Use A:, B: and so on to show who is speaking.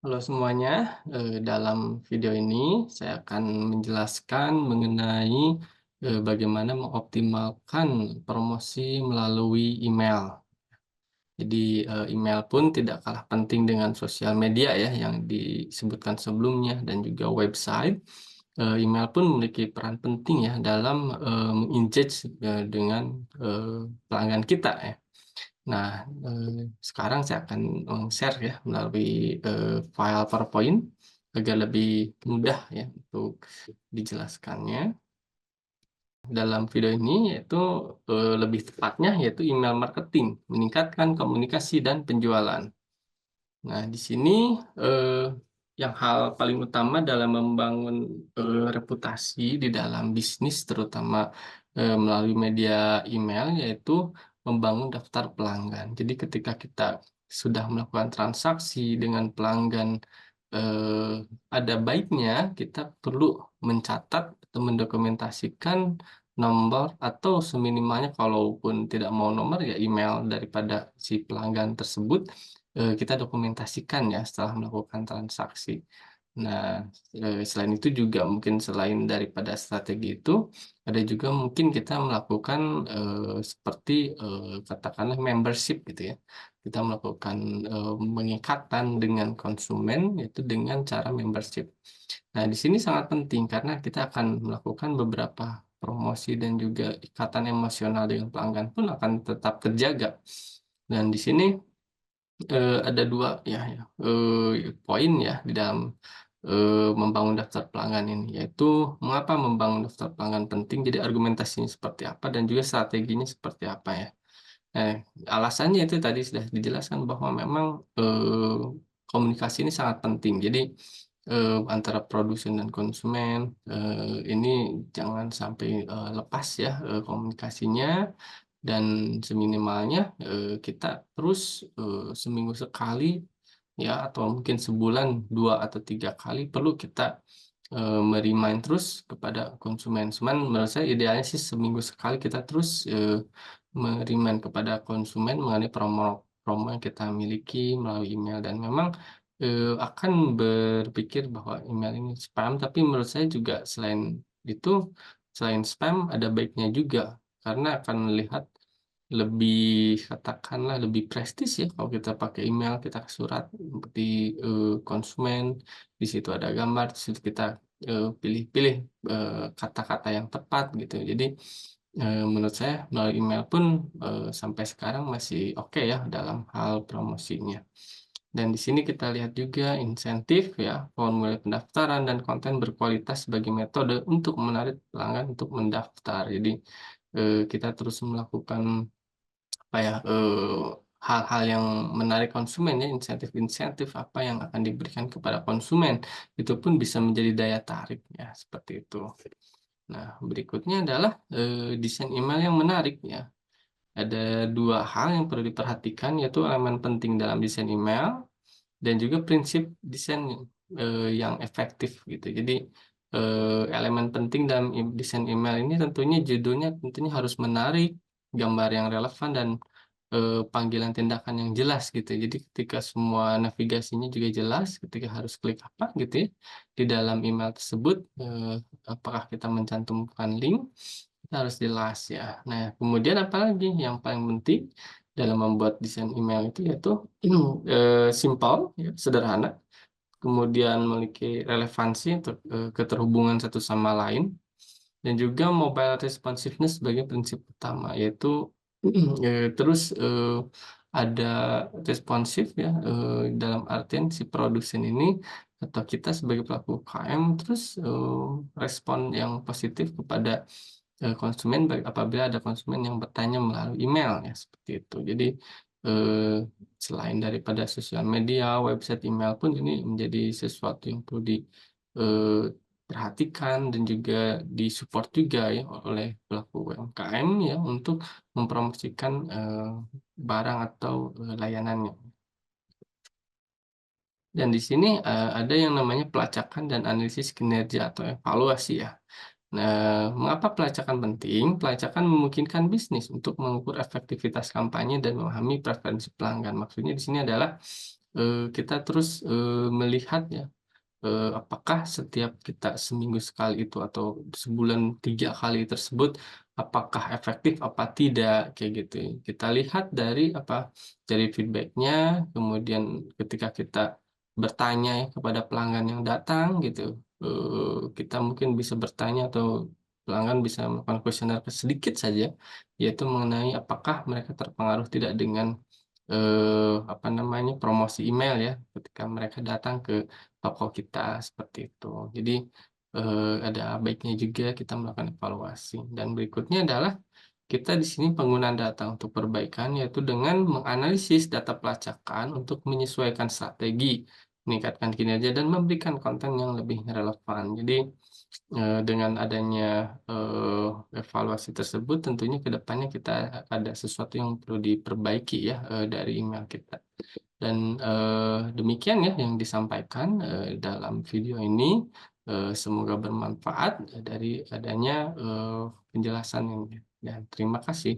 A: Halo semuanya, dalam video ini saya akan menjelaskan mengenai bagaimana mengoptimalkan promosi melalui email. Jadi, email pun tidak kalah penting dengan sosial media ya yang disebutkan sebelumnya dan juga website. Email pun memiliki peran penting ya dalam, engage dengan, pelanggan kita ya. Nah, sekarang saya akan share ya melalui, file PowerPoint agar lebih mudah ya untuk dijelaskannya. Dalam video ini yaitu, lebih tepatnya yaitu email marketing, meningkatkan komunikasi dan penjualan. Nah, di sini, yang hal paling utama dalam membangun, reputasi di dalam bisnis terutama, melalui media email yaitu membangun daftar pelanggan. Jadi ketika kita sudah melakukan transaksi dengan pelanggan, ada baiknya kita perlu mencatat atau mendokumentasikan nomor atau seminimalnya kalaupun tidak mau nomor ya email daripada si pelanggan tersebut. Kita dokumentasikan ya setelah melakukan transaksi. Nah, selain itu juga mungkin selain daripada strategi itu, ada juga mungkin kita melakukan, seperti, katakanlah membership gitu ya. Kita melakukan, mengikatan dengan konsumen yaitu dengan cara membership. Nah, di sini sangat penting karena kita akan melakukan beberapa promosi dan juga ikatan emosional dengan pelanggan pun akan tetap terjaga. Dan di sini ada 2 poin ya di dalam, membangun daftar pelanggan ini, yaitu mengapa membangun daftar pelanggan penting, jadi argumentasinya seperti apa dan juga strateginya seperti apa ya. Nah, alasannya itu tadi sudah dijelaskan bahwa memang, komunikasi ini sangat penting. Jadi, antara produsen dan konsumen, ini jangan sampai, lepas ya, komunikasinya dan seminimalnya, kita terus, seminggu sekali ya atau mungkin sebulan 2 atau 3 kali perlu kita, me-remind terus kepada konsumen. Cuman menurut saya idealnya sih seminggu sekali kita terus, me-remind kepada konsumen mengenai promo-promo yang kita miliki melalui email dan memang, akan berpikir bahwa email ini spam, tapi menurut saya juga selain itu, selain spam ada baiknya juga. Karena akan melihat lebih katakanlah lebih prestis ya kalau kita pakai email, kita surat di, konsumen, di situ ada gambar, di situ kita, pilih-pilih, kata-kata yang tepat gitu. Jadi, menurut saya melalui email pun, sampai sekarang masih oke ya dalam hal promosinya. Dan di sini kita lihat juga insentif ya, formulir pendaftaran dan konten berkualitas sebagai metode untuk menarik pelanggan untuk mendaftar. Jadi, kita terus melakukan apa ya, hal-hal yang menarik konsumen ya, insentif-insentif apa yang akan diberikan kepada konsumen, itu pun bisa menjadi daya tarik ya, seperti itu. Nah, berikutnya adalah, desain email yang menarik ya. Ada 2 hal yang perlu diperhatikan yaitu elemen penting dalam desain email dan juga prinsip desain, yang efektif gitu. Jadi, elemen penting dalam desain email ini tentunya judulnya tentunya harus menarik, gambar yang relevan dan, panggilan tindakan yang jelas gitu. Jadi ketika semua navigasinya juga jelas, ketika harus klik apa gitu ya, di dalam email tersebut, apakah kita mencantumkan link, kita harus jelas ya. Nah, kemudian apalagi yang paling penting dalam membuat desain email itu yaitu, simpel ya, sederhana, kemudian memiliki relevansi untuk, keterhubungan satu sama lain, dan juga mobile responsiveness sebagai prinsip utama, yaitu terus, ada responsif ya, dalam artian si produsen ini atau kita sebagai pelaku UKM terus, respon yang positif kepada, konsumen baik apabila ada konsumen yang bertanya melalui email ya, seperti itu. Jadi, eee, selain daripada sosial media, website, email pun ini menjadi sesuatu yang perlu perhatikan dan juga di-support juga ya oleh pelaku UMKM ya untuk mempromosikan, barang atau, layanannya. Dan di sini, ada yang namanya pelacakan dan analisis kinerja atau evaluasi ya. Nah, mengapa pelacakan penting? Pelacakan memungkinkan bisnis untuk mengukur efektivitas kampanye dan memahami preferensi pelanggan. Maksudnya di sini adalah kita terus, melihat ya, apakah setiap kita seminggu sekali itu atau sebulan 3 kali tersebut, apakah efektif apa tidak, kayak gitu. Kita lihat dari apa, dari feedback-nya, kemudian ketika kita bertanya ya kepada pelanggan yang datang gitu, kita mungkin bisa bertanya atau pelanggan bisa melakukan kuesioner sedikit saja, yaitu mengenai apakah mereka terpengaruh tidak dengan, apa namanya, promosi email ya, ketika mereka datang ke toko kita, seperti itu. Jadi, ada baiknya juga kita melakukan evaluasi. Dan berikutnya adalah kita di sini penggunaan data untuk perbaikan, yaitu dengan menganalisis data pelacakan untuk menyesuaikan strategi, meningkatkan kinerja, dan memberikan konten yang lebih relevan. Jadi, dengan adanya, evaluasi tersebut tentunya ke depannya kita ada sesuatu yang perlu diperbaiki ya, dari email kita. Dan, demikian ya yang disampaikan, dalam video ini, semoga bermanfaat, dari adanya, penjelasan ini, dan terima kasih.